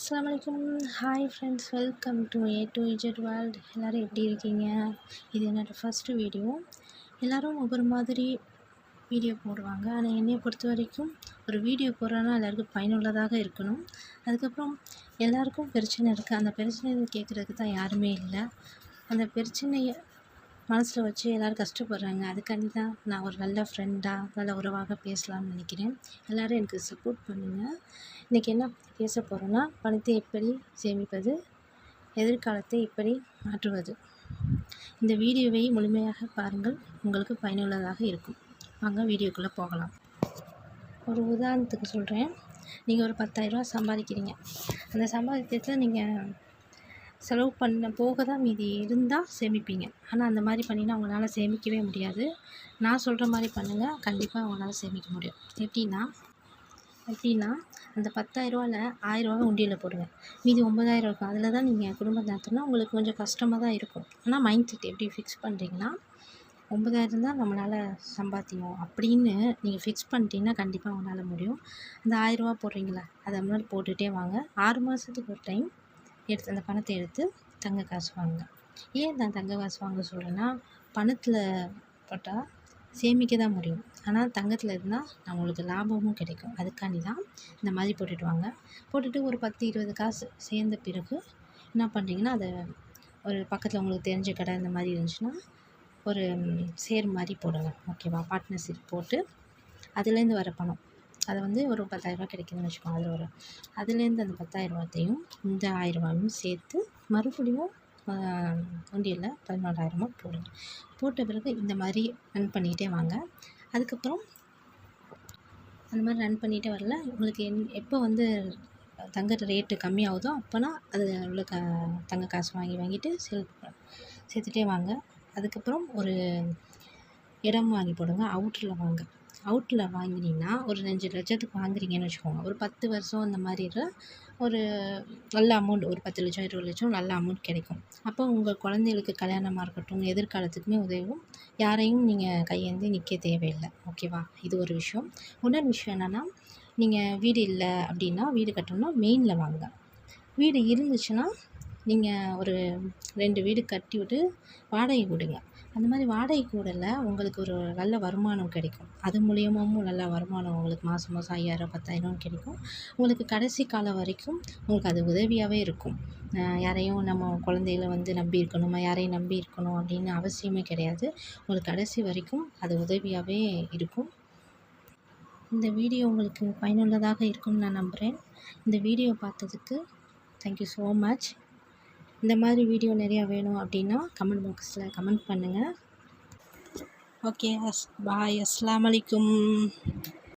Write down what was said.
அஸ்ஸலாமு hi friends, welcome to A to Z world. எல்லோரும் எப்படி இருக்கீங்க? இது என்னோடய ஃபஸ்ட்டு வீடியோ. எல்லோரும் ஒவ்வொரு மாதிரி வீடியோ போடுவாங்க. ஆனால் என்னையை பொறுத்த வரைக்கும் ஒரு வீடியோ போடுறோன்னா எல்லாருக்கும் பயனுள்ளதாக இருக்கணும். அதுக்கப்புறம் எல்லாருக்கும் பிரச்சனை இருக்குது. அந்த பிரச்சனையை கேட்குறதுக்கு தான் யாருமே இல்லை. அந்த பிரச்சனையை மனசில் வச்சு எல்லோரும் கஷ்டப்படுறாங்க. அதுக்காண்டி தான் நான் ஒரு நல்ல ஃப்ரெண்டாக நல்ல உறவாக பேசலாம்னு நினைக்கிறேன். எல்லோரும் எனக்கு சப்போர்ட் பண்ணுங்கள். இன்றைக்கி என்ன பேச போகிறோன்னா, பணத்தை எப்படி சேமிப்பது, எதிர்காலத்தை எப்படி மாற்றுவது. இந்த வீடியோவை முழுமையாக பாருங்கள், உங்களுக்கு பயனுள்ளதாக இருக்கும். வாங்க வீடியோக்குள்ளே போகலாம். ஒரு உதாரணத்துக்கு சொல்கிறேன். நீங்கள் ஒரு 10,000 சம்பாதிக்கிறீங்க. அந்த சம்பாதித்ததில் நீங்கள் செலவு பண்ண போக தான் மீதி இருந்தால் சேமிப்பீங்க. ஆனால் அந்த மாதிரி பண்ணினா உங்களால் சேமிக்கவே முடியாது. நான் சொல்கிற மாதிரி பண்ணுங்கள், கண்டிப்பாக உங்களால் சேமிக்க முடியும். எப்படின்னா அந்த 10,000ல் 1,000 உண்டியலில் போடுங்க. மீதி 9,000 இருக்கும். அதில் தான் நீங்கள் குடும்பம் நடத்தினா உங்களுக்கு கொஞ்சம் கஷ்டமாக தான் இருக்கும். ஆனால் மைண்ட் செட் எப்படி ஃபிக்ஸ் பண்ணுறீங்கன்னா, 9,000 தான் நம்மளால் சம்பாத்தியம் அப்படின்னு நீங்கள் ஃபிக்ஸ் பண்ணிட்டீங்கன்னா கண்டிப்பாக உங்களால் முடியும். அந்த 1,000 போடுறீங்களா, அதை முன்னாடி போட்டுகிட்டே வாங்க. 6 மாதத்துக்கு ஒரு டைம் எடுத்து அந்த பணத்தை எடுத்து தங்க காசு வாங்குங்க. ஏன் நான் தங்க காசு வாங்க சொல்கிறேன்னா, பணத்தில் போட்டால் சேமிக்க தான் முடியும். ஆனால் தங்கத்தில் இருந்தால் நம்மளுக்கு லாபமும் கிடைக்கும். அதுக்காண்டி தான் இந்த மாதிரி போட்டுட்டு வாங்க. போட்டுட்டு ஒரு 10-20 காசு சேர்ந்த பிறகு என்ன பண்ணுறீங்கன்னா, அதை ஒரு பக்கத்தில் உங்களுக்கு தெரிஞ்ச கடை இந்த மாதிரி இருந்துச்சுன்னா ஒரு ஷேர் மாதிரி போடுங்க. ஓகேவா? பார்ட்னர்ஷிப் போட்டு அதுலேருந்து வர பணம் அதை வந்து ஒரு 10,000 கிடைக்குதுன்னு வச்சுக்கோங்க. அதுலேருந்து அந்த 10,000 இந்த 1,000 சேர்த்து மறுபடியும் உண்டியலில் 14,000 போடுங்க. போட்ட பிறகு இந்த மாதிரி ரன் பண்ணிக்கிட்டே வாங்க. அதுக்கப்புறம் அந்த மாதிரி ரன் பண்ணிகிட்டே வரல, உங்களுக்கு எப்போ வந்து தங்க ரேட்டு கம்மியாகுதோ அப்போனா அது உள்ள தங்க காசு வாங்கிட்டு சேர்த்துட்டே வாங்க. அதுக்கப்புறம் ஒரு இடம் வாங்கி போடுங்க. அவுட்டில் வாங்கினீங்கன்னா ஒரு 5 லட்சத்துக்கு வாங்குறீங்கன்னு வச்சுக்கோங்க. ஒரு 10 வருஷம் இந்த மாதிரி ஒரு நல்ல அமௌண்ட், ஒரு 10 லட்சம் 20 லட்சம் நல்ல அமௌண்ட் கிடைக்கும். அப்போ உங்கள் குழந்தைகளுக்கு கல்யாணமாக இருக்கட்டும், எதிர்காலத்துக்குமே உதவும். யாரையும் நீங்கள் கையேந்தி நிற்க தேவையில்லை. ஓகேவா? இது ஒரு விஷயம். இன்னொரு விஷயம் என்னென்னா, நீங்கள் வீடு இல்லை அப்படின்னா, வீடு கட்டணும்னா மெயினில் வாங்க. வீடு இருந்துச்சுன்னா நீங்கள் ஒரு 2 வீடு கட்டி விட்டு வாடகை கொடுங்க. அந்த மாதிரி வாடகை கூடல உங்களுக்கு ஒரு நல்ல வருமானம் கிடைக்கும். அது மூலியமாகவும் நல்ல வருமானம் உங்களுக்கு மாதம் 5,000 10,000 கிடைக்கும். உங்களுக்கு கடைசி காலம் வரைக்கும் உங்களுக்கு அது உதவியாகவே இருக்கும். யாரையும் நம்ம குழந்தைகள வந்து நம்பி இருக்கணும், யாரையும் நம்பி இருக்கணும் அப்படின்னு அவசியமே கிடையாது. உங்களுக்கு கடைசி வரைக்கும் அது உதவியாகவே இருக்கும். இந்த வீடியோ உங்களுக்கு பயனுள்ளதாக இருக்கும்னு நான் நம்புகிறேன். இந்த வீடியோ பார்த்ததுக்கு தேங்க்யூ ஸோ மச். இந்த மாதிரி வீடியோ நிறையா வேணும் அப்படின்னா கமெண்ட் பாக்ஸில் கமெண்ட் பண்ணுங்கள். ஓகே, பாய். அஸ்ஸலாமு அலைக்கும்.